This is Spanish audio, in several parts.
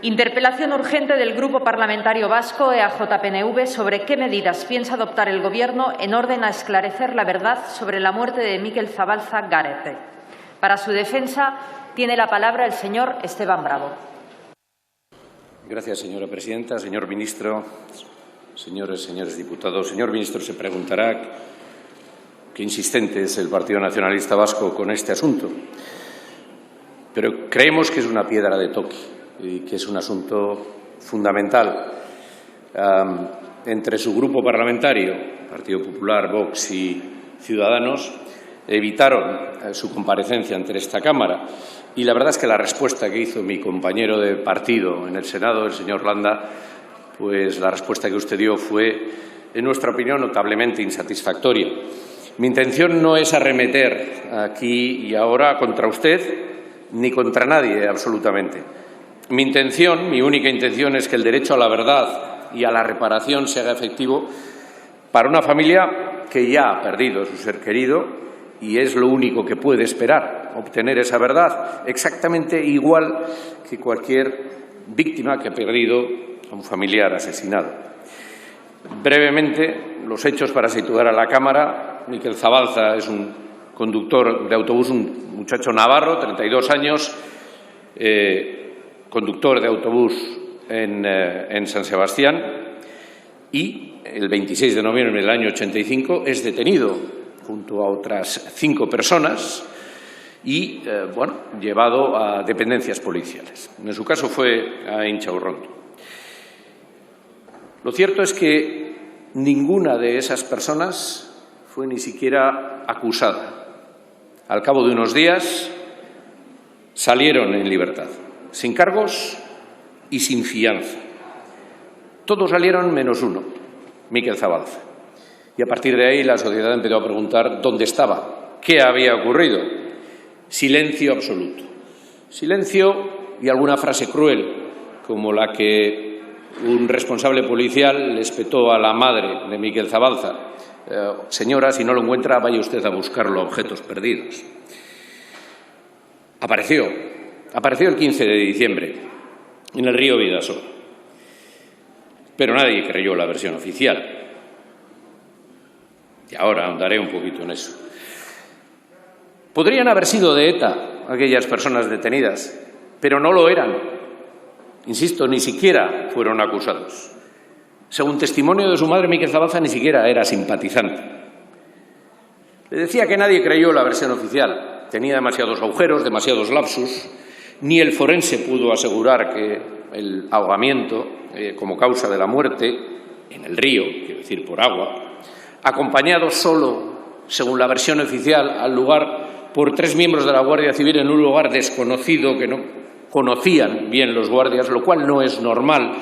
Interpelación urgente del Grupo Parlamentario Vasco EAJ-PNV sobre qué medidas piensa adoptar el Gobierno en orden a esclarecer la verdad sobre la muerte de Mikel Zabalza Garete. Para su defensa tiene la palabra el señor Esteban Bravo. Gracias, señora presidenta. Señor ministro, señores diputados. Señor ministro, se preguntará qué insistente es el Partido Nacionalista Vasco con este asunto. Pero creemos que es una piedra de toque y que es un asunto fundamental. Entre su grupo parlamentario, Partido Popular, Vox y Ciudadanos, evitaron su comparecencia ante esta Cámara. Y la verdad es que la respuesta que hizo mi compañero de partido en el Senado, el señor Landa, pues la respuesta que usted dio fue, en nuestra opinión, notablemente insatisfactoria. Mi intención no es arremeter aquí y ahora contra usted ni contra nadie, absolutamente. Mi única intención es que el derecho a la verdad y a la reparación se haga efectivo para una familia que ya ha perdido a su ser querido y es lo único que puede esperar, obtener esa verdad, exactamente igual que cualquier víctima que ha perdido a un familiar asesinado. Brevemente, los hechos para situar a la Cámara. Mikel Zabalza es un conductor de autobús, un muchacho navarro, 32 años, conductor de autobús en San Sebastián, y el 26 de noviembre del año 85 es detenido junto a otras 5 personas y llevado a dependencias policiales. En su caso fue a Inchaurrondo. Lo cierto es que ninguna de esas personas fue ni siquiera acusada. Al cabo de unos días salieron en libertad, sin cargos y sin fianza. Todos salieron menos uno, Mikel Zabalza. Y a partir de ahí la sociedad empezó a preguntar dónde estaba, qué había ocurrido. Silencio absoluto. Silencio y alguna frase cruel, como la que un responsable policial le espetó a la madre de Mikel Zabalza. Señora, si no lo encuentra, vaya usted a buscarlo a objetos perdidos. Apareció el 15 de diciembre en el río Bidasoa, pero nadie creyó la versión oficial. Y ahora ahondaré un poquito en eso. Podrían haber sido de ETA aquellas personas detenidas, pero no lo eran. Insisto, ni siquiera fueron acusados. Según testimonio de su madre, Mikel Zabalza ni siquiera era simpatizante. Le decía que nadie creyó la versión oficial. Tenía demasiados agujeros, demasiados lapsus. Ni el forense pudo asegurar que el ahogamiento como causa de la muerte en el río, quiero decir por agua, acompañado solo, según la versión oficial, al lugar por 3 miembros de la Guardia Civil en un lugar desconocido que no conocían bien los guardias, lo cual no es normal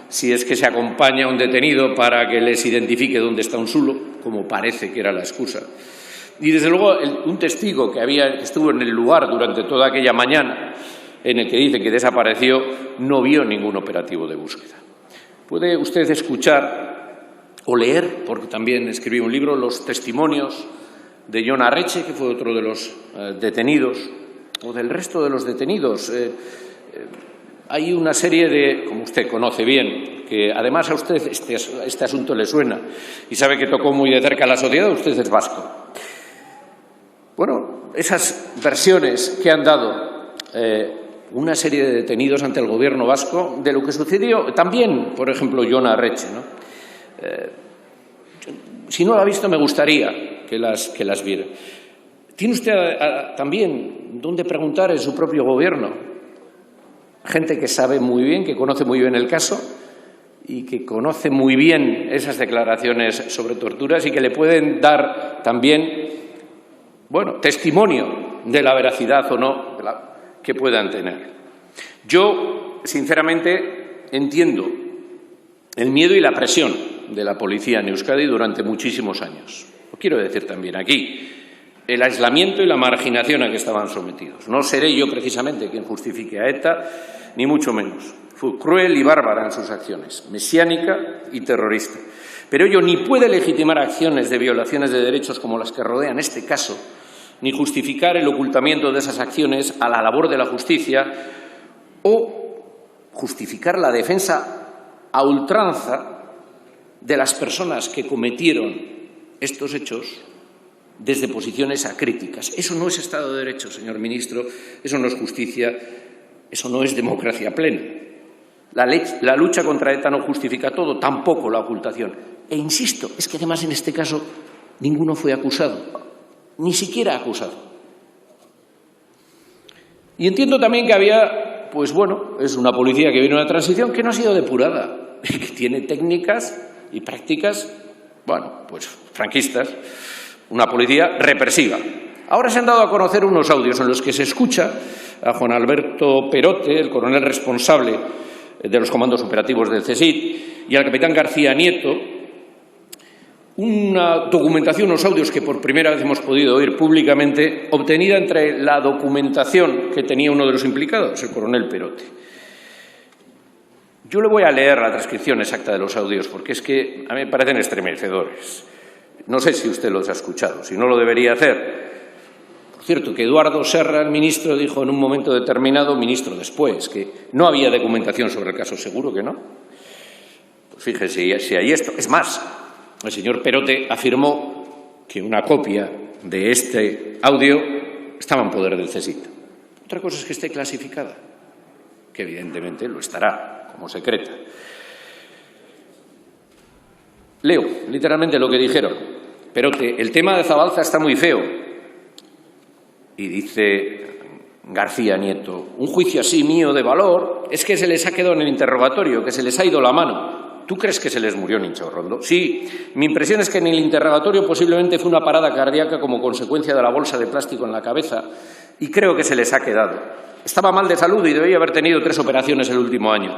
si es que se acompaña a un detenido para que les identifique dónde está un zulo, como parece que era la excusa. Y, desde luego, un testigo que estuvo en el lugar durante toda aquella mañana, en el que dice que desapareció, no vio ningún operativo de búsqueda. Puede usted escuchar o leer, porque también escribí un libro, los testimonios de Jon Arretxe, que fue otro de los detenidos, o del resto de los detenidos. Hay una serie de, como usted conoce bien, que además a usted este asunto le suena y sabe que tocó muy de cerca a la sociedad, usted es vasco. Bueno, esas versiones que han dado una serie de detenidos ante el Gobierno vasco de lo que sucedió también, por ejemplo, Jon Arretxe, ¿no? Si no lo ha visto, me gustaría que las viera. Tiene usted también dónde preguntar en su propio Gobierno. Gente que sabe muy bien, que conoce muy bien el caso y que conoce muy bien esas declaraciones sobre torturas y que le pueden dar también, testimonio de la veracidad o no que puedan tener. Yo, sinceramente, entiendo el miedo y la presión de la policía en Euskadi durante muchísimos años. Lo quiero decir también aquí. El aislamiento y la marginación a que estaban sometidos. No seré yo precisamente quien justifique a ETA, ni mucho menos. Fue cruel y bárbara en sus acciones, mesiánica y terrorista. Pero ello ni puede legitimar acciones de violaciones de derechos como las que rodean este caso, ni justificar el ocultamiento de esas acciones a la labor de la justicia o justificar la defensa a ultranza de las personas que cometieron estos hechos desde posiciones acríticas. Eso no es Estado de Derecho, señor ministro, eso no es justicia, eso no es democracia plena. La lucha contra ETA no justifica todo, tampoco la ocultación. E insisto, es que además en este caso ninguno fue acusado, ni siquiera acusado. Y entiendo también que había, pues bueno, es una policía que viene de una transición que no ha sido depurada, que tiene técnicas y prácticas, bueno, pues franquistas, una policía represiva. Ahora se han dado a conocer unos audios en los que se escucha a Juan Alberto Perote, el coronel responsable de los comandos operativos del CSIC, y al capitán García Nieto, una documentación, unos audios que por primera vez hemos podido oír públicamente, obtenida entre la documentación que tenía uno de los implicados, el coronel Perote. Yo le voy a leer la transcripción exacta de los audios, porque es que a mí me parecen estremecedores. No sé si usted los ha escuchado, si no lo debería hacer. Por cierto, que Eduardo Serra, el ministro, dijo en un momento determinado, ministro después, que no había documentación sobre el caso. ¿Seguro que no? Pues fíjese si hay esto. Es más, el señor Perote afirmó que una copia de este audio estaba en poder del CSIC. Otra cosa es que esté clasificada, que evidentemente lo estará como secreta. Leo literalmente lo que dijeron. Perote, el tema de Zabalza está muy feo. Y dice García Nieto, un juicio así mío de valor es que se les ha quedado en el interrogatorio, que se les ha ido la mano. ¿Tú crees que se les murió Nincho Rondo? Sí, mi impresión es que en el interrogatorio posiblemente fue una parada cardíaca como consecuencia de la bolsa de plástico en la cabeza y creo que se les ha quedado. Estaba mal de salud y debía haber tenido 3 operaciones el último año.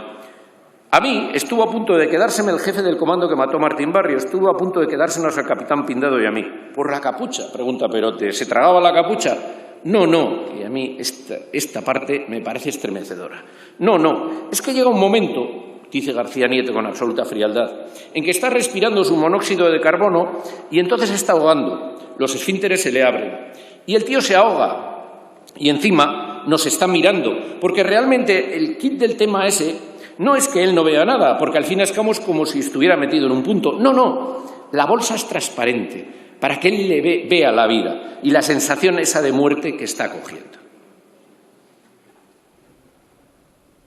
A mí estuvo a punto de quedárseme el jefe del comando que mató a Martín Barrio, estuvo a punto de quedársenos al capitán Pindado y a mí. ¿Por la capucha?, pregunta Perote. ¿Se tragaba la capucha? No, no. Y a mí esta parte me parece estremecedora. No. Es que llega un momento, dice García Nieto con absoluta frialdad, en que está respirando su monóxido de carbono y entonces se está ahogando. Los esfínteres se le abren. Y el tío se ahoga. Y encima nos está mirando. Porque realmente el kit del tema ese no es que él no vea nada, porque al fin estamos como si estuviera metido en un punto. No. La bolsa es transparente para que él le vea la vida y la sensación esa de muerte que está cogiendo.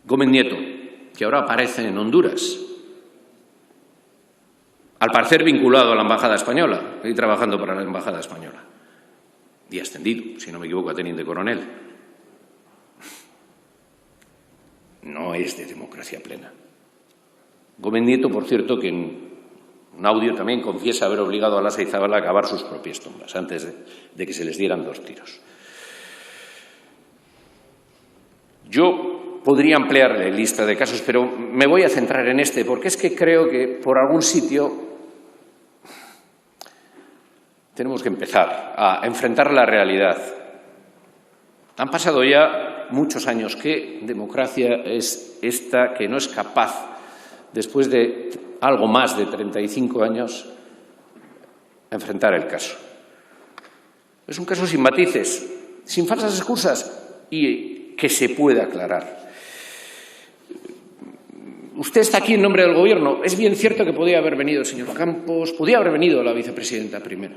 Gómez Nieto, que ahora aparece en Honduras, al parecer vinculado a la Embajada Española, y trabajando para la Embajada Española, y ascendido, si no me equivoco, a teniente coronel. No es de democracia plena. Gómez Nieto, por cierto, que en un audio también confiesa haber obligado a Lasa y Zabala a cavar sus propias tumbas antes de que se les dieran 2 tiros. Yo podría ampliarle lista de casos, pero me voy a centrar en este, porque es que creo que por algún sitio tenemos que empezar a enfrentar la realidad. Han pasado ya muchos años. ¿Qué democracia es esta que no es capaz, después de algo más de 35 años, enfrentar el caso? Es un caso sin matices, sin falsas excusas y que se pueda aclarar. Usted está aquí en nombre del Gobierno. Es bien cierto que podía haber venido el señor Campos, podía haber venido la vicepresidenta primera.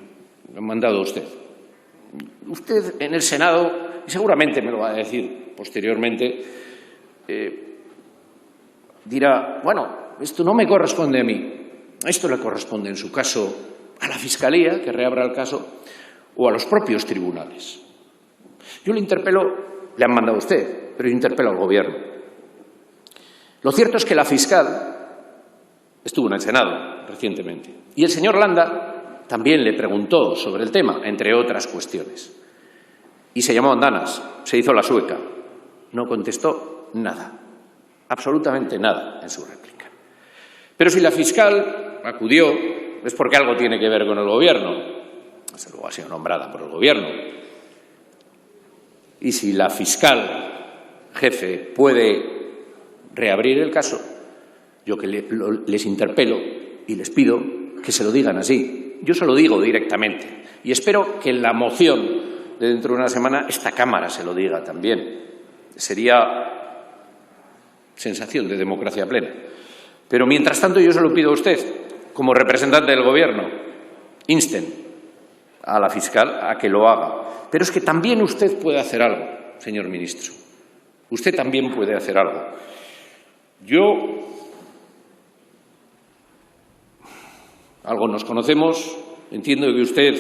Lo han mandado usted. Usted en el Senado, y seguramente me lo va a decir posteriormente, dirá, bueno, esto no me corresponde a mí, esto le corresponde en su caso a la Fiscalía, que reabra el caso, o a los propios tribunales. Yo le interpelo, le han mandado a usted, pero yo interpelo al Gobierno. Lo cierto es que la fiscal estuvo en el Senado recientemente y el señor Landa también le preguntó sobre el tema, entre otras cuestiones. Y se llamó Andanas, se hizo la sueca. No contestó nada, absolutamente nada en su réplica. Pero si la fiscal acudió, es porque algo tiene que ver con el Gobierno. Desde luego ha sido nombrada por el Gobierno. Y si la fiscal jefe puede reabrir el caso, yo que les interpelo y les pido que se lo digan así. Yo se lo digo directamente. Y espero que en la moción de dentro de una semana esta Cámara se lo diga también. Sería sensación de democracia plena. Pero, mientras tanto, yo se lo pido a usted, como representante del Gobierno, insten a la fiscal a que lo haga. Pero es que también usted puede hacer algo, señor ministro. Usted también puede hacer algo. Algo nos conocemos, entiendo que usted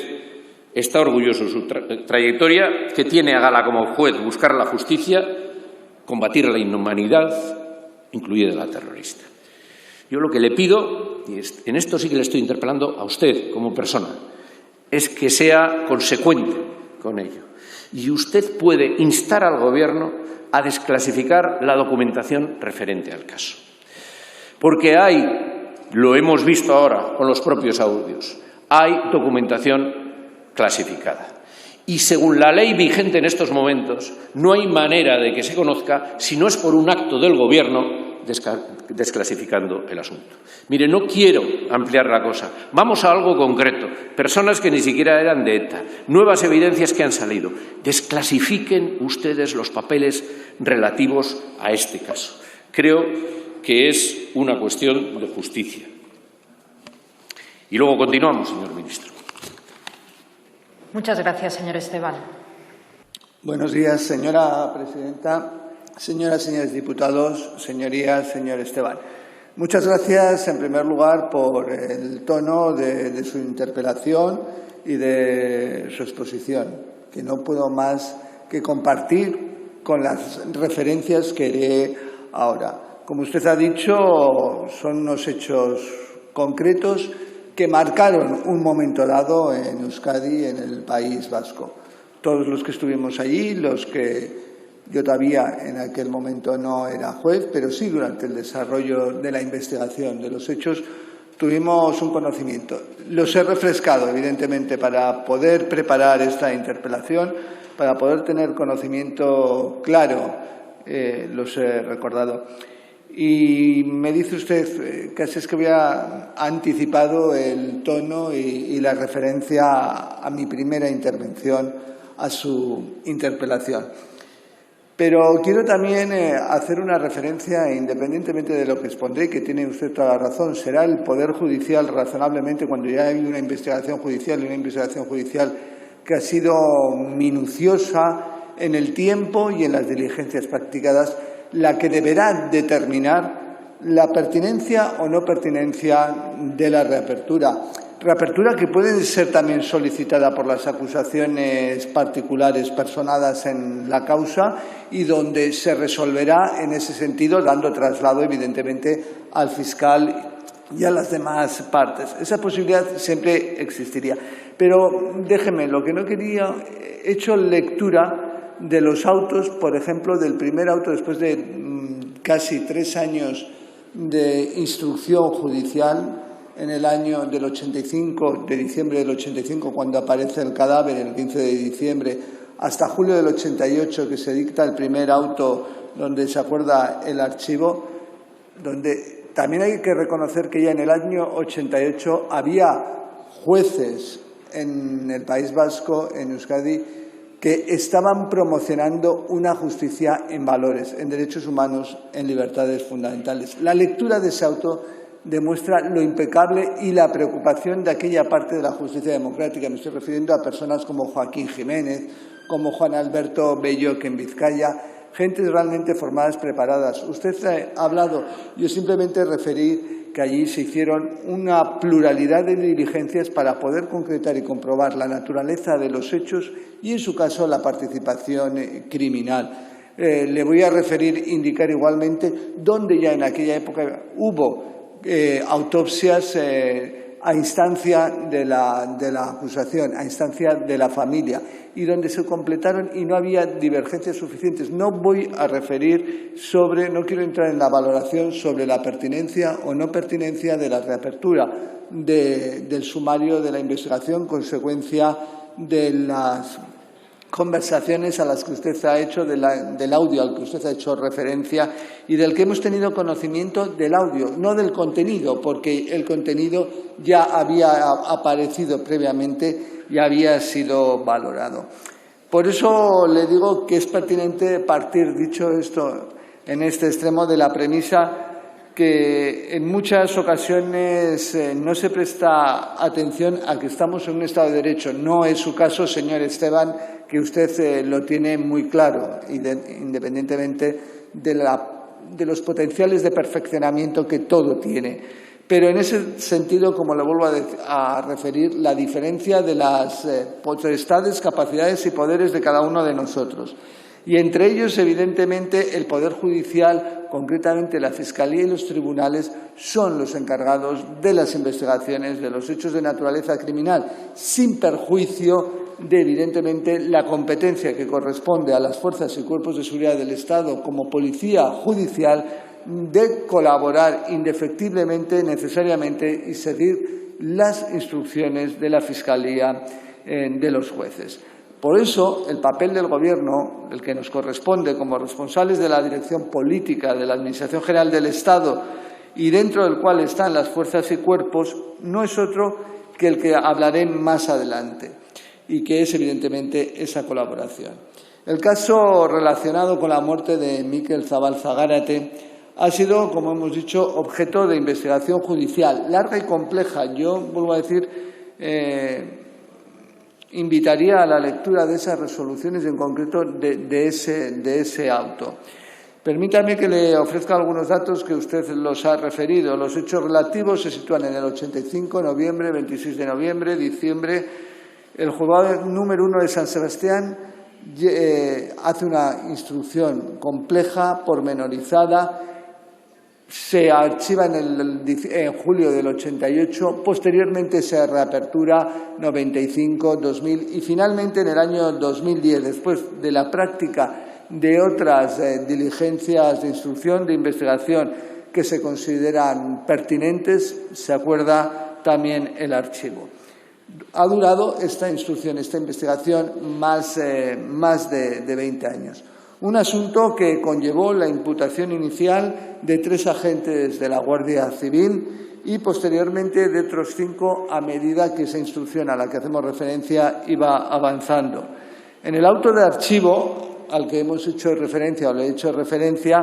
está orgulloso de su trayectoria, que tiene a gala como juez buscar la justicia, combatir la inhumanidad, incluida la terrorista. Yo lo que le pido, y en esto sí que le estoy interpelando a usted como persona, es que sea consecuente con ello. Y usted puede instar al Gobierno a desclasificar la documentación referente al caso. Porque lo hemos visto ahora con los propios audios, hay documentación clasificada. Y según la ley vigente en estos momentos, no hay manera de que se conozca si no es por un acto del Gobierno desclasificando el asunto. Mire, no quiero ampliar la cosa. Vamos a algo concreto. Personas que ni siquiera eran de ETA. Nuevas evidencias que han salido. Desclasifiquen ustedes los papeles relativos a este caso. Creo que es una cuestión de justicia. Y luego continuamos, señor ministro. Muchas gracias, señor Esteban. Buenos días, señora presidenta, señoras y señores diputados, señorías, señor Esteban. Muchas gracias, en primer lugar, por el tono de su interpelación y de su exposición, que no puedo más que compartir con las referencias que haré ahora. Como usted ha dicho, son unos hechos concretos que marcaron un momento dado en Euskadi, en el País Vasco. Todos los que estuvimos allí, los que yo todavía en aquel momento no era juez, pero sí durante el desarrollo de la investigación de los hechos, tuvimos un conocimiento. Los he refrescado, evidentemente, para poder preparar esta interpelación, para poder tener conocimiento claro, los he recordado. Y me dice usted, casi es que había anticipado el tono y la referencia a mi primera intervención, a su interpelación. Pero quiero también hacer una referencia, independientemente de lo que expondré, que tiene usted toda la razón, será el Poder Judicial razonablemente cuando ya hay una investigación judicial que ha sido minuciosa en el tiempo y en las diligencias practicadas, la que deberá determinar la pertinencia o no pertinencia de la reapertura. Reapertura que puede ser también solicitada por las acusaciones particulares personadas en la causa y donde se resolverá en ese sentido, dando traslado, evidentemente, al fiscal y a las demás partes. Esa posibilidad siempre existiría. Pero déjeme, lo que no quería, he hecho lectura de los autos, por ejemplo, del primer auto después de casi 3 años de instrucción judicial en el año del 85, de diciembre del 85, cuando aparece el cadáver, el 15 de diciembre, hasta julio del 88, que se dicta el primer auto donde se acuerda el archivo, donde también hay que reconocer que ya en el año 88 había jueces en el País Vasco, en Euskadi, que estaban promocionando una justicia en valores, en derechos humanos, en libertades fundamentales. La lectura de ese auto demuestra lo impecable y la preocupación de aquella parte de la justicia democrática. Me estoy refiriendo a personas como Joaquín Jiménez, como Juan Alberto Belloc en Vizcaya, gente realmente formadas, preparadas. Usted ha hablado, yo simplemente referí que allí se hicieron una pluralidad de diligencias para poder concretar y comprobar la naturaleza de los hechos y, en su caso, la participación criminal. Le voy a indicar igualmente dónde ya en aquella época hubo autopsias a instancia de la acusación, a instancia de la familia, y donde se completaron y no había divergencias suficientes. No voy a no quiero entrar en la valoración sobre la pertinencia o no pertinencia de la reapertura del sumario de la investigación, consecuencia de las conversaciones a las que usted ha hecho, del audio al que usted ha hecho referencia y del que hemos tenido conocimiento del audio, no del contenido, porque el contenido ya había aparecido previamente y había sido valorado. Por eso le digo que es pertinente partir, dicho esto, en este extremo de la premisa que en muchas ocasiones no se presta atención a que estamos en un Estado de Derecho. No es su caso, señor Esteban, que usted lo tiene muy claro, independientemente de los potenciales de perfeccionamiento que todo tiene. Pero en ese sentido, como le vuelvo a referir, la diferencia de las potestades, capacidades y poderes de cada uno de nosotros. Y entre ellos, evidentemente, el Poder Judicial, concretamente la Fiscalía y los tribunales, son los encargados de las investigaciones de los hechos de naturaleza criminal, sin perjuicio de, evidentemente, la competencia que corresponde a las fuerzas y cuerpos de seguridad del Estado como policía judicial de colaborar indefectiblemente, necesariamente, y seguir las instrucciones de la Fiscalía de los jueces. Por eso, el papel del Gobierno, el que nos corresponde como responsables de la dirección política de la Administración General del Estado y dentro del cual están las fuerzas y cuerpos, no es otro que el que hablaré más adelante y que es, evidentemente, esa colaboración. El caso relacionado con la muerte de Mikel Zabalza Gárate ha sido, como hemos dicho, objeto de investigación judicial larga y compleja. Yo, vuelvo a decir, invitaría a la lectura de esas resoluciones, en concreto de ese auto. Permítame que le ofrezca algunos datos que usted los ha referido. Los hechos relativos se sitúan en el 85, noviembre, 26 de noviembre, diciembre. El juzgado número 1 de San Sebastián hace una instrucción compleja, pormenorizada. Se archiva en julio del 88, posteriormente se reapertura 95, 2000 y finalmente en el año 2010, después de la práctica de otras diligencias de instrucción, de investigación que se consideran pertinentes, se acuerda también el archivo. Ha durado esta instrucción, esta investigación, más de 20 años. Un asunto que conllevó la imputación inicial de 3 agentes de la Guardia Civil y posteriormente de otros 5 a medida que esa instrucción a la que hacemos referencia iba avanzando. En el auto de archivo al que hemos hecho referencia o le he hecho referencia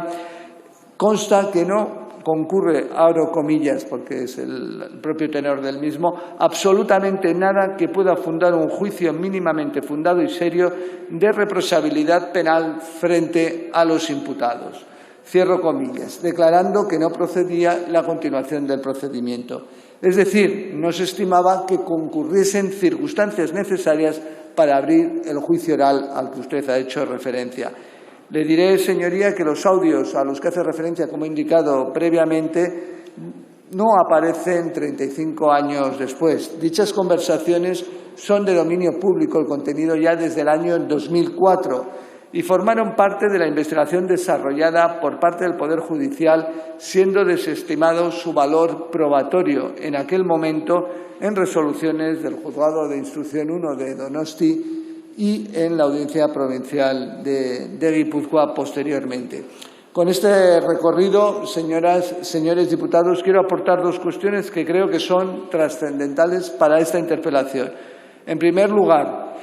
consta que no concurre, abro comillas porque es el propio tenor del mismo, absolutamente nada que pueda fundar un juicio mínimamente fundado y serio de reprochabilidad penal frente a los imputados. Cierro comillas, declarando que no procedía la continuación del procedimiento. Es decir, no se estimaba que concurriesen circunstancias necesarias para abrir el juicio oral al que usted ha hecho referencia. Le diré, señoría, que los audios a los que hace referencia, como he indicado previamente, no aparecen 35 años después. Dichas conversaciones son de dominio público, el contenido ya desde el año 2004, y formaron parte de la investigación desarrollada por parte del Poder Judicial, siendo desestimado su valor probatorio en aquel momento en resoluciones del Juzgado de Instrucción 1 de Donosti y en la Audiencia Provincial de Guipúzcoa posteriormente. Con este recorrido, señoras, señores diputados, quiero aportar 2 cuestiones que creo que son trascendentales para esta interpelación. En primer lugar,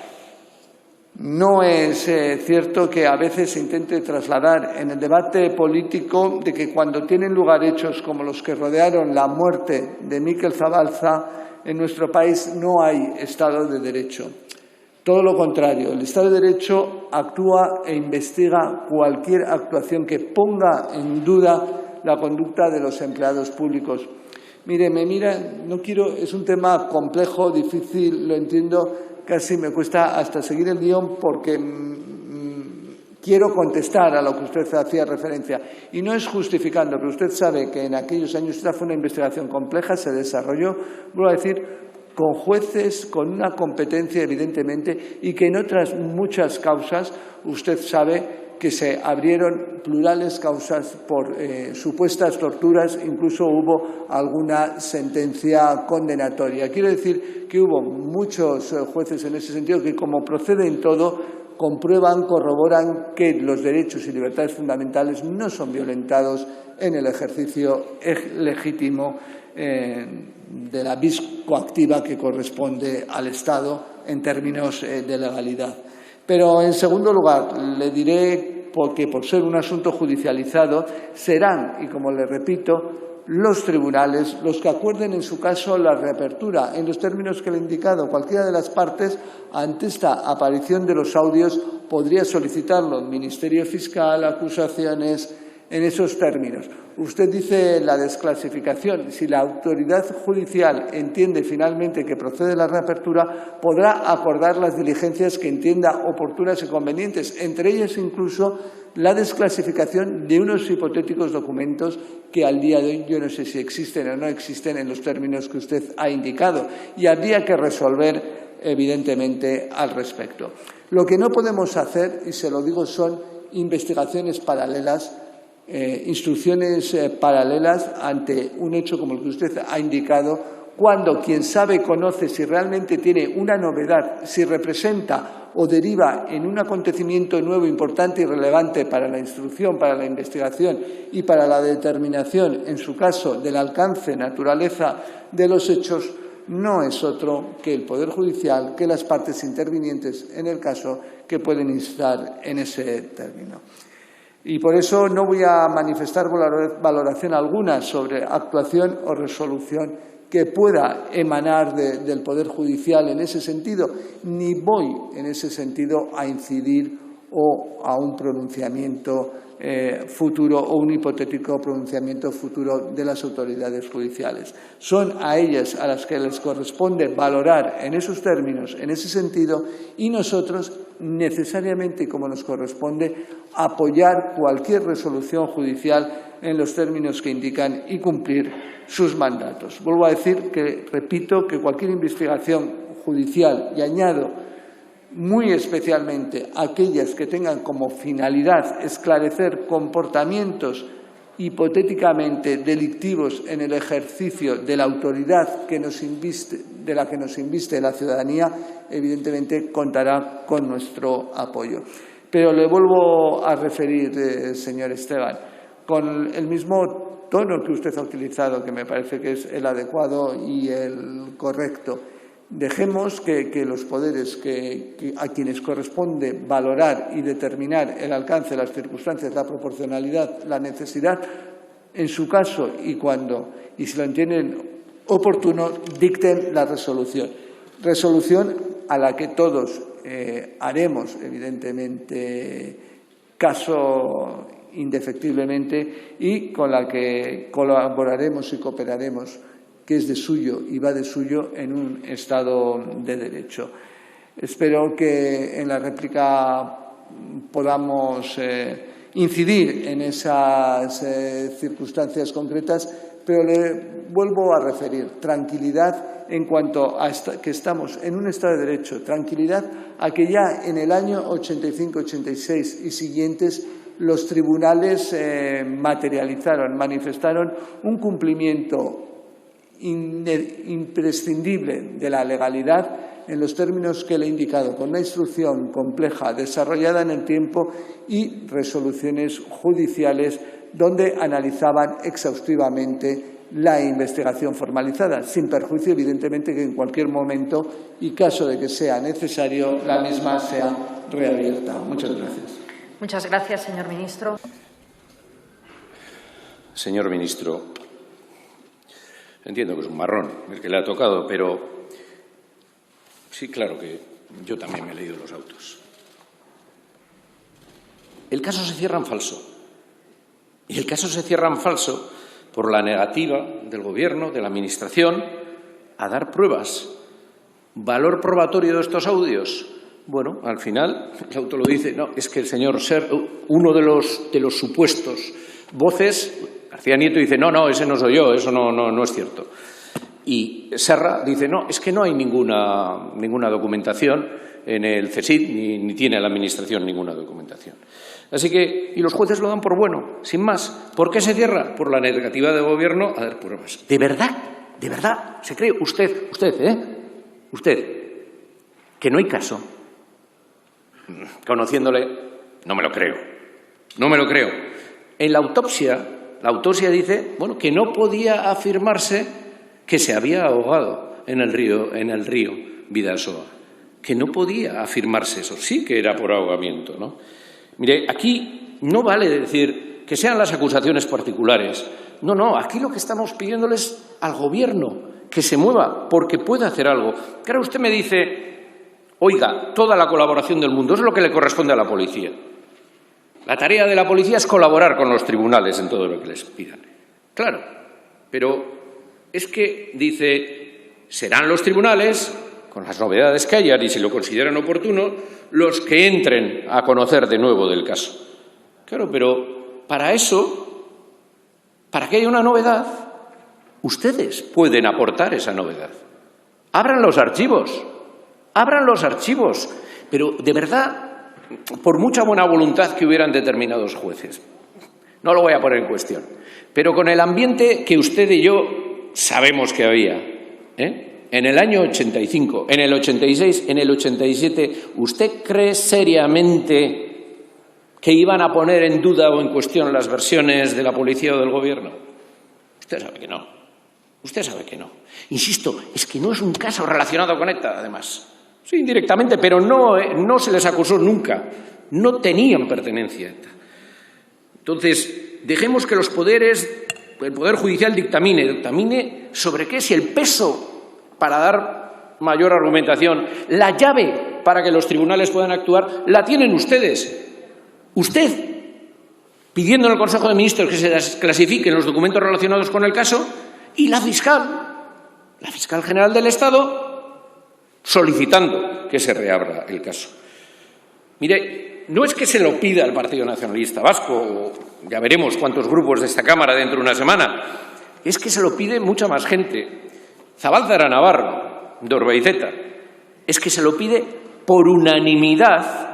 no es cierto que a veces se intente trasladar en el debate político de que cuando tienen lugar hechos como los que rodearon la muerte de Mikel Zabalza, en nuestro país no hay Estado de Derecho. Todo lo contrario, el Estado de Derecho actúa e investiga cualquier actuación que ponga en duda la conducta de los empleados públicos. Mire, no quiero, es un tema complejo, difícil, lo entiendo, casi me cuesta hasta seguir el guión porque quiero contestar a lo que usted hacía referencia. Y no es justificando, pero usted sabe que en aquellos años esta fue una investigación compleja, se desarrolló, vuelvo a decir, con jueces, con una competencia evidentemente, y que en otras muchas causas usted sabe que se abrieron plurales causas por supuestas torturas, incluso hubo alguna sentencia condenatoria. Quiero decir que hubo muchos jueces en ese sentido que, como procede en todo, comprueban, corroboran que los derechos y libertades fundamentales no son violentados en el ejercicio legítimo de la vis coactiva que corresponde al Estado en términos de legalidad. Pero, en segundo lugar, le diré porque por ser un asunto judicializado serán, y como le repito, los tribunales los que acuerden en su caso la reapertura en los términos que le he indicado. Cualquiera de las partes, ante esta aparición de los audios, podría solicitarlo. Ministerio Fiscal, acusaciones, en esos términos. Usted dice la desclasificación. Si la autoridad judicial entiende finalmente que procede la reapertura, podrá acordar las diligencias que entienda oportunas y convenientes, entre ellas incluso la desclasificación de unos hipotéticos documentos que al día de hoy yo no sé si existen o no existen en los términos que usted ha indicado, y habría que resolver evidentemente al respecto. Lo que no podemos hacer, y se lo digo, son investigaciones paralelas, instrucciones paralelas ante un hecho como el que usted ha indicado, cuando quien sabe conoce si realmente tiene una novedad, si representa o deriva en un acontecimiento nuevo, importante y relevante para la instrucción, para la investigación y para la determinación, en su caso, del alcance, naturaleza de los hechos, no es otro que el Poder Judicial, que las partes intervinientes en el caso, que pueden instar en ese término. Y por eso no voy a manifestar valoración alguna sobre actuación o resolución que pueda emanar del Poder Judicial en ese sentido, ni voy en ese sentido a incidir o a un pronunciamiento futuro o un hipotético pronunciamiento futuro de las autoridades judiciales. Son a ellas a las que les corresponde valorar en esos términos, en ese sentido, y nosotros necesariamente, como nos corresponde, apoyar cualquier resolución judicial en los términos que indican y cumplir sus mandatos. Vuelvo a decir que, repito, que cualquier investigación judicial, y añado muy especialmente aquellas que tengan como finalidad esclarecer comportamientos hipotéticamente delictivos en el ejercicio de la autoridad de la que nos inviste la ciudadanía, evidentemente contará con nuestro apoyo. Pero le vuelvo a referir, señor Esteban, con el mismo tono que usted ha utilizado, que me parece que es el adecuado y el correcto. Dejemos que los poderes a quienes corresponde valorar y determinar el alcance, las circunstancias, la proporcionalidad, la necesidad, en su caso y si lo entienden oportuno, dicten la resolución. Resolución a la que todos haremos, evidentemente, caso indefectiblemente, y con la que colaboraremos y cooperaremos, que es de suyo y va de suyo en un Estado de Derecho. Espero que en la réplica podamos incidir en esas circunstancias concretas, pero le vuelvo a referir tranquilidad en cuanto a que estamos en un Estado de Derecho, tranquilidad a que ya en el año 85-86 y siguientes los tribunales manifestaron un cumplimiento imprescindible de la legalidad en los términos que le he indicado, con una instrucción compleja, desarrollada en el tiempo, y resoluciones judiciales donde analizaban exhaustivamente la investigación formalizada, sin perjuicio, evidentemente, que en cualquier momento y caso de que sea necesario, la misma sea reabierta. Muchas gracias. Muchas gracias, señor ministro. Señor ministro, entiendo que es un marrón el que le ha tocado, pero sí, claro que yo también me he leído los autos. El caso se cierra en falso. Y el caso se cierra en falso por la negativa del Gobierno, de la Administración, a dar pruebas. ¿Valor probatorio de estos audios? Bueno, al final, el auto lo dice, no, es que el señor uno de los supuestos voces, García Nieto, dice, no, ese no soy yo, eso no es cierto. Y Serra dice, no, es que no hay ninguna documentación en el CSIC, ni tiene la Administración ninguna documentación. Así que, y los jueces lo dan por bueno, sin más. ¿Por qué se cierra? Por la negativa del Gobierno a dar pruebas. ¿De verdad se cree usted, que no hay caso? Conociéndole, no me lo creo. En la autopsia dice, bueno, que no podía afirmarse que se había ahogado en el río Bidasoa, que no podía afirmarse eso, sí que era por ahogamiento, ¿no? Mire, aquí no vale decir que sean las acusaciones particulares. No, no, aquí lo que estamos pidiéndoles al Gobierno que se mueva, porque puede hacer algo. Claro, usted me dice, oiga, toda la colaboración del mundo, eso es lo que le corresponde a la policía. La tarea de la policía es colaborar con los tribunales en todo lo que les pidan. Claro, pero es que dice, serán los tribunales, con las novedades que hayan y si lo consideran oportuno, los que entren a conocer de nuevo del caso. Claro, pero para eso, para que haya una novedad, ustedes pueden aportar esa novedad. Abran los archivos, pero de verdad, por mucha buena voluntad que hubieran determinados jueces, no lo voy a poner en cuestión, pero con el ambiente que usted y yo sabemos que había, en el año 85, en el 86, en el 87, ¿usted cree seriamente que iban a poner en duda o en cuestión las versiones de la policía o del Gobierno? Usted sabe que no. Usted sabe que no. Insisto, es que no es un caso relacionado con ETA, además. Sí, indirectamente, pero no se les acusó nunca. No tenían pertenencia a ETA. Entonces, dejemos que los poderes, el Poder Judicial dictamine sobre qué, si el peso para dar mayor argumentación, la llave para que los tribunales puedan actuar, la tienen ustedes. Usted, pidiendo en el Consejo de Ministros que se desclasifiquen los documentos relacionados con el caso, y la fiscal general del Estado, solicitando que se reabra el caso. Mire, no es que se lo pida el Partido Nacionalista Vasco, o ya veremos cuántos grupos de esta Cámara dentro de una semana, es que se lo pide mucha más gente. Zabalza Navarro, de Orbaizeta, es que se lo pide por unanimidad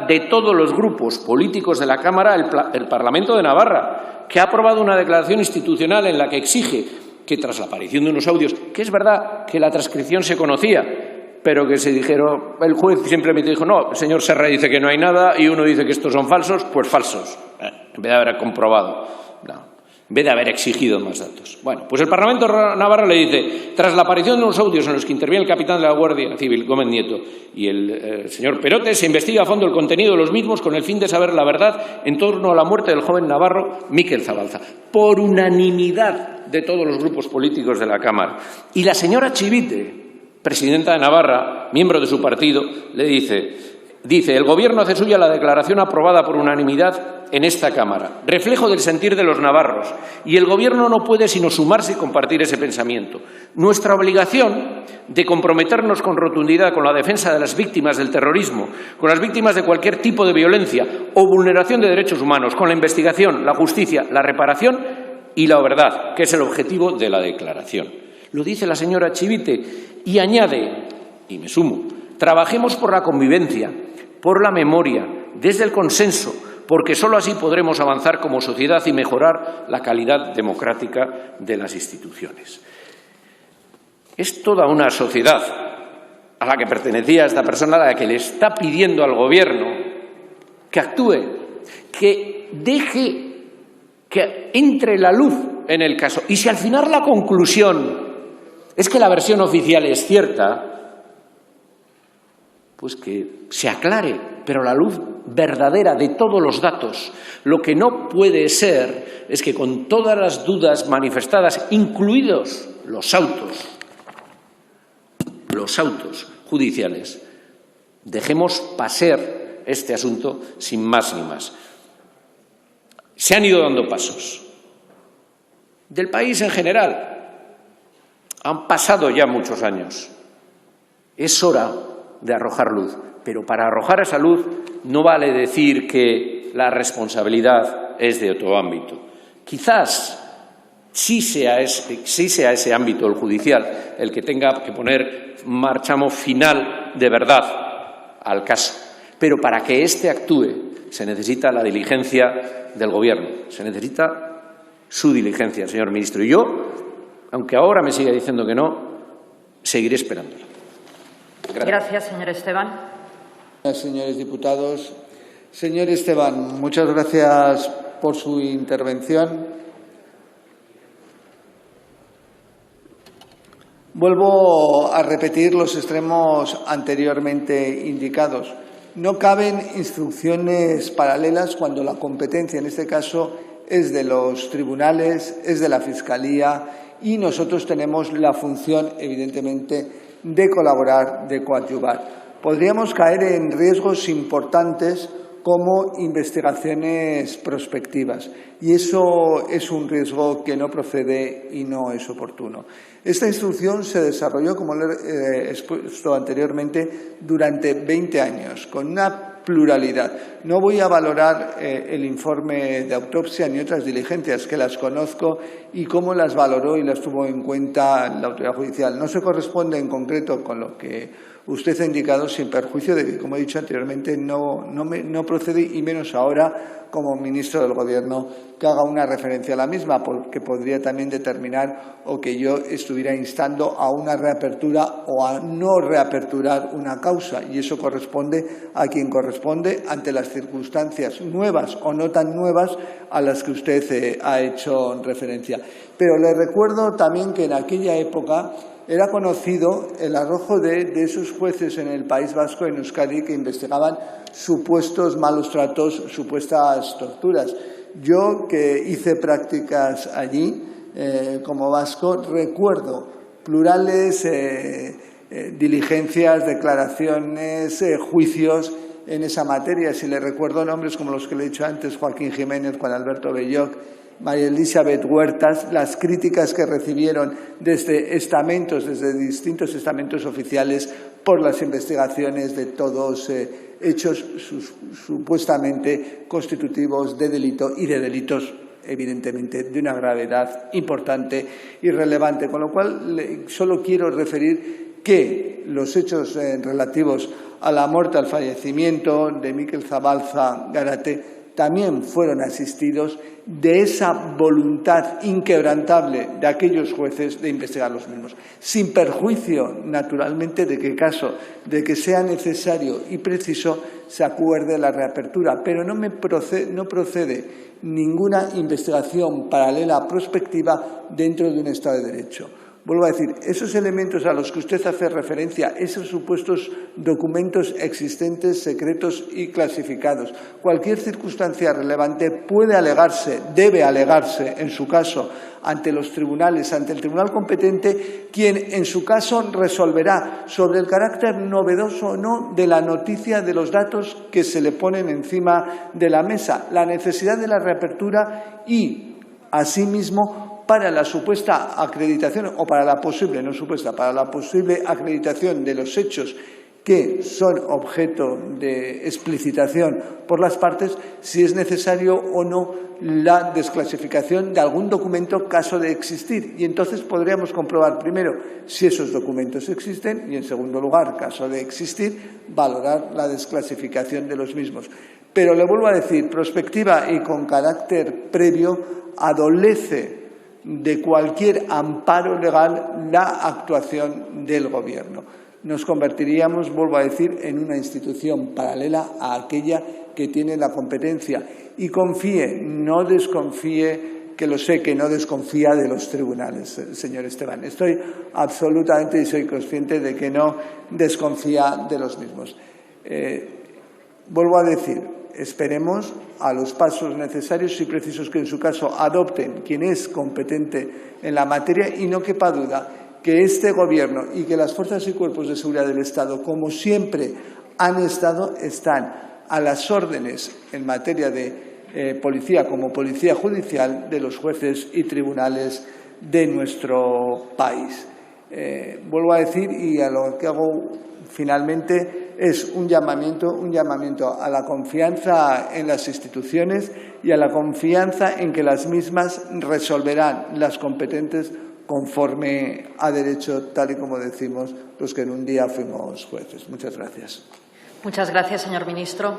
de todos los grupos políticos de la Cámara, el Parlamento de Navarra, que ha aprobado una declaración institucional en la que exige que tras la aparición de unos audios, que es verdad que la transcripción se conocía, pero que se dijeron, el juez simplemente dijo, no, el señor Serra dice que no hay nada y uno dice que estos son falsos, pues falsos, en vez de haber comprobado, en vez de haber exigido más datos. Bueno, pues el Parlamento Navarro le dice, tras la aparición de unos audios en los que interviene el capitán de la Guardia Civil, Gómez Nieto, y el señor Perote, se investiga a fondo el contenido de los mismos con el fin de saber la verdad en torno a la muerte del joven navarro Mikel Zabalza. Por unanimidad de todos los grupos políticos de la Cámara. Y la señora Chivite, presidenta de Navarra, miembro de su partido, le dice, el Gobierno hace suya la declaración aprobada por unanimidad en esta Cámara, reflejo del sentir de los navarros, y el Gobierno no puede sino sumarse y compartir ese pensamiento. Nuestra obligación de comprometernos con rotundidad con la defensa de las víctimas del terrorismo, con las víctimas de cualquier tipo de violencia o vulneración de derechos humanos, con la investigación, la justicia, la reparación y la verdad, que es el objetivo de la declaración. Lo dice la señora Chivite y añade, y me sumo, trabajemos por la convivencia, por la memoria, desde el consenso, porque sólo así podremos avanzar como sociedad y mejorar la calidad democrática de las instituciones. Es toda una sociedad a la que pertenecía esta persona la que le está pidiendo al Gobierno que actúe, que deje que entre la luz en el caso. Y si al final la conclusión es que la versión oficial es cierta, pues que se aclare, pero la luz verdadera de todos los datos. Lo que no puede ser es que con todas las dudas manifestadas, incluidos los autos judiciales, dejemos pasar este asunto sin más ni más. Se han ido dando pasos. Del país en general, han pasado ya muchos años. Es hora de arrojar luz, pero para arrojar esa luz no vale decir que la responsabilidad es de otro ámbito. Quizás sí sea ese ámbito, el judicial, el que tenga que poner marchamo final de verdad al caso. Pero para que éste actúe se necesita la diligencia del Gobierno, se necesita su diligencia, señor ministro. Y yo, aunque ahora me siga diciendo que no, seguiré esperándola. Gracias, señor Esteban. Señores diputados. Señor Esteban, muchas gracias por su intervención. Vuelvo a repetir los extremos anteriormente indicados. No caben instrucciones paralelas cuando la competencia, en este caso, es de los tribunales, es de la Fiscalía y nosotros tenemos la función, evidentemente, de colaborar, de coadyuvar. Podríamos caer en riesgos importantes como investigaciones prospectivas y eso es un riesgo que no procede y no es oportuno. Esta instrucción se desarrolló, como le he expuesto anteriormente, durante 20 años, con una pluralidad. No voy a valorar el informe de autopsia ni otras diligencias, que las conozco y cómo las valoró y las tuvo en cuenta la autoridad judicial. No se corresponde en concreto con lo que usted ha indicado, sin perjuicio de que, como he dicho anteriormente, no procede, y menos ahora como ministro del Gobierno, que haga una referencia a la misma, porque podría también determinar o que yo estuviera instando a una reapertura o a no reaperturar una causa, y eso corresponde a quien corresponde ante las circunstancias nuevas o no tan nuevas a las que usted ha hecho referencia. Pero le recuerdo también que en aquella época era conocido el arrojo de esos jueces en el País Vasco, en Euskadi, que investigaban supuestos malos tratos, supuestas torturas. Yo, que hice prácticas allí como vasco, recuerdo plurales diligencias, declaraciones, juicios en esa materia. Si le recuerdo nombres como los que le he dicho antes, Joaquín Jiménez, Juan Alberto Belloc, María Elizabeth Huertas, las críticas que recibieron desde distintos estamentos oficiales por las investigaciones de todos hechos supuestamente constitutivos de delito y de delitos, evidentemente, de una gravedad importante y relevante. Con lo cual, solo quiero referir que los hechos relativos a la muerte, al fallecimiento de Mikel Zabalza Garate, también fueron asistidos de esa voluntad inquebrantable de aquellos jueces de investigar los mismos, sin perjuicio, naturalmente, de que en caso de que sea necesario y preciso se acuerde la reapertura, pero no procede ninguna investigación paralela prospectiva dentro de un Estado de Derecho. Vuelvo a decir, esos elementos a los que usted hace referencia, esos supuestos documentos existentes, secretos y clasificados, cualquier circunstancia relevante puede alegarse, debe alegarse, en su caso, ante los tribunales, ante el tribunal competente, quien en su caso resolverá sobre el carácter novedoso o no de la noticia, de los datos que se le ponen encima de la mesa, la necesidad de la reapertura y, asimismo, para la supuesta acreditación o para la posible, no supuesta, para la posible acreditación de los hechos que son objeto de explicitación por las partes, si es necesario o no la desclasificación de algún documento caso de existir. Y entonces podríamos comprobar primero si esos documentos existen y, en segundo lugar, caso de existir, valorar la desclasificación de los mismos. Pero le vuelvo a decir, prospectiva y con carácter previo, adolece de cualquier amparo legal la actuación del Gobierno. Nos convertiríamos, vuelvo a decir, en una institución paralela a aquella que tiene la competencia. Y confíe, no desconfíe, que lo sé que no desconfía de los tribunales, señor Esteban. Estoy absolutamente y soy consciente de que no desconfía de los mismos. Vuelvo a decir, esperemos a los pasos necesarios y precisos que en su caso adopten quien es competente en la materia, y no quepa duda que este Gobierno y que las fuerzas y cuerpos de seguridad del Estado, como siempre han estado, están a las órdenes en materia de policía como policía judicial de los jueces y tribunales de nuestro país. Vuelvo a decir, y a lo que hago finalmente, es un llamamiento a la confianza en las instituciones y a la confianza en que las mismas resolverán las competentes conforme a derecho, tal y como decimos los que en un día fuimos jueces. Muchas gracias. Muchas gracias, señor ministro.